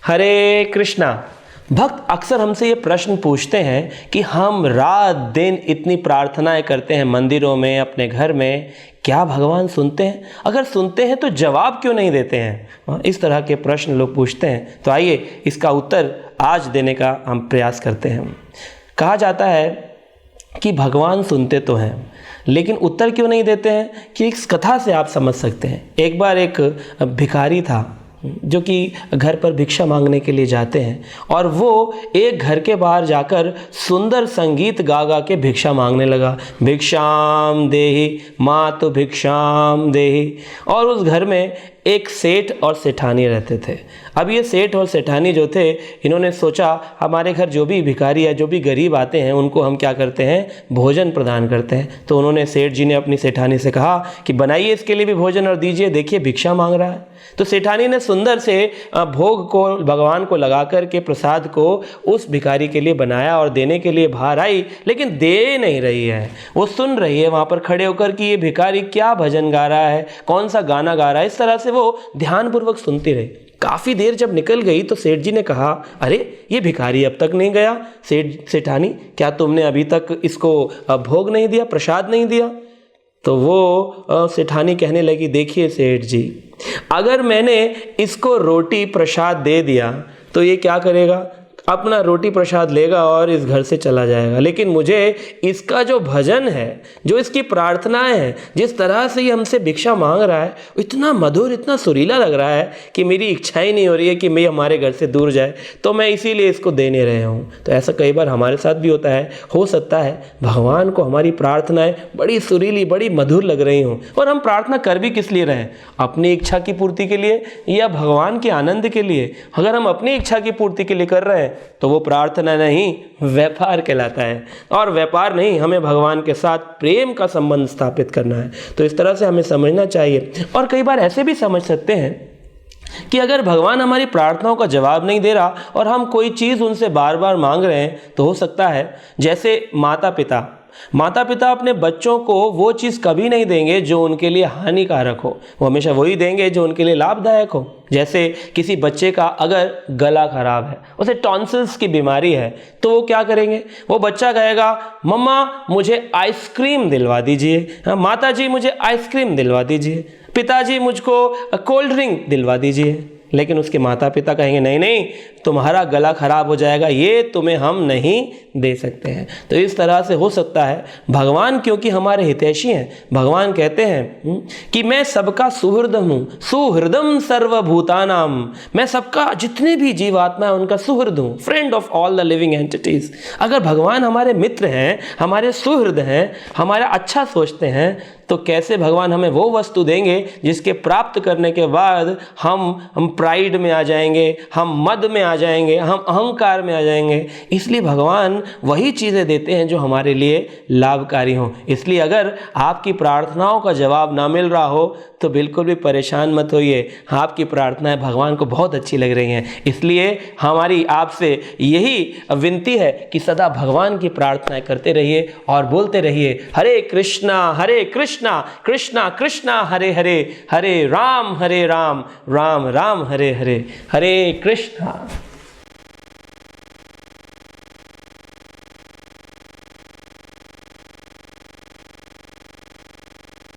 हरे कृष्णा। भक्त अक्सर हमसे ये प्रश्न पूछते हैं कि हम रात दिन इतनी प्रार्थनाएं करते हैं मंदिरों में, अपने घर में, क्या भगवान सुनते हैं? अगर सुनते हैं तो जवाब क्यों नहीं देते हैं? इस तरह के प्रश्न लोग पूछते हैं। तो आइए इसका उत्तर आज देने का हम प्रयास करते हैं। कहा जाता है कि भगवान सुनते तो हैं, लेकिन उत्तर क्यों नहीं देते हैं कि इस कथा से आप समझ सकते हैं। एक बार एक भिखारी था जो कि घर पर भिक्षा मांगने के लिए जाते हैं, और वो एक घर के बाहर जाकर सुंदर संगीत गा गा के भिक्षा मांगने लगा। भिक्षाम देहि मातु भिक्षाम देहि। और उस घर में एक सेठ और सेठानी रहते थे। अब ये सेठ और सेठानी जो थे, इन्होंने सोचा हमारे घर जो भी भिखारी या जो भी गरीब आते हैं उनको हम क्या करते हैं, भोजन प्रदान करते हैं। तो उन्होंने सेठ जी ने अपनी सेठानी से कहा कि बनाइए इसके लिए भी भोजन और दीजिए, देखिए भिक्षा मांग रहा है। तो सेठानी ने सुंदर से भोग को भगवान को लगा कर के प्रसाद को उस भिखारी के लिए बनाया और देने के लिए बाहर आई, लेकिन दे नहीं रही है। वो सुन रही है वहाँ पर खड़े होकर कि ये भिखारी क्या भजन गा रहा है, कौन सा गाना गा रहा है। इस तरह से वो ध्यानपूर्वक सुनती रही। काफ़ी देर जब निकल गई तो सेठ जी ने कहा, अरे ये भिखारी अब तक नहीं गया। सेठानी, क्या तुमने अभी तक इसको भोग नहीं दिया, प्रसाद नहीं दिया? तो वो सेठानी कहने लगी, देखिए सेठ जी, अगर मैंने इसको रोटी प्रसाद दे दिया तो ये क्या करेगा, अपना रोटी प्रसाद लेगा और इस घर से चला जाएगा। लेकिन मुझे इसका जो भजन है, जो इसकी प्रार्थनाएं हैं, जिस तरह से ये हमसे भिक्षा मांग रहा है, इतना मधुर, इतना सुरीला लग रहा है कि मेरी इच्छा ही नहीं हो रही है कि मैं हमारे घर से दूर जाए, तो मैं इसीलिए इसको दे नहीं रहे हूँ। तो ऐसा कई बार हमारे साथ भी होता है। हो सकता है भगवान को हमारी प्रार्थनाएं बड़ी सुरीली, बड़ी मधुर लग रही हों, और हम प्रार्थना कर भी किस लिए रहे हैं, अपनी इच्छा की पूर्ति के लिए या भगवान के आनंद के लिए? अगर हम अपनी इच्छा की पूर्ति के लिए कर रहे हैं तो वो प्रार्थना नहीं, व्यापार कहलाता है। और व्यापार नहीं, हमें भगवान के साथ प्रेम का संबंध स्थापित करना है। तो इस तरह से हमें समझना चाहिए। और कई बार ऐसे भी समझ सकते हैं कि अगर भगवान हमारी प्रार्थनाओं का जवाब नहीं दे रहा और हम कोई चीज़ उनसे बार बार मांग रहे हैं, तो हो सकता है जैसे माता पिता अपने बच्चों को वो चीज़ कभी नहीं देंगे जो उनके लिए हानिकारक हो, वो हमेशा वही देंगे जो उनके लिए लाभदायक हो। जैसे किसी बच्चे का अगर गला खराब है, उसे टॉन्सिल्स की बीमारी है, तो वो क्या करेंगे, वो बच्चा कहेगा, मम्मा मुझे आइसक्रीम दिलवा दीजिए, माता जी मुझे आइसक्रीम दिलवा दीजिए, पिताजी मुझको कोल्ड ड्रिंक दिलवा दीजिए। लेकिन उसके माता पिता कहेंगे, नहीं नहीं, तुम्हारा गला खराब हो जाएगा, ये तुम्हें हम नहीं दे सकते हैं। तो इस तरह से हो सकता है भगवान, क्योंकि हमारे हितैषी हैं, भगवान कहते हैं कि मैं सबका सुहृद हूँ, सुहृदम सर्वभूतानाम, मैं सबका, जितने भी जीवात्मा है उनका सुहृद हूँ, friend of all the living entities. अगर भगवान हमारे मित्र हैं, हमारे सुहृद हैं, हमारा अच्छा सोचते हैं, तो कैसे भगवान हमें वो वस्तु देंगे जिसके प्राप्त करने के बाद हम प्राइड में आ जाएंगे, हम मद में आ जाएंगे, हम अहंकार में आ जाएंगे। इसलिए भगवान वही चीज़ें देते हैं जो हमारे लिए लाभकारी हों। इसलिए अगर आपकी प्रार्थनाओं का जवाब ना मिल रहा हो तो बिल्कुल भी परेशान मत होइए, आपकी प्रार्थनाएं भगवान को बहुत अच्छी लग रही हैं। इसलिए हमारी आपसे यही विनती है कि सदा भगवान की प्रार्थनाएं करते रहिए और बोलते रहिए, हरे कृष्णा कृष्णा कृष्णा हरे हरे, हरे राम राम राम हरे हरे। हरे कृष्णा।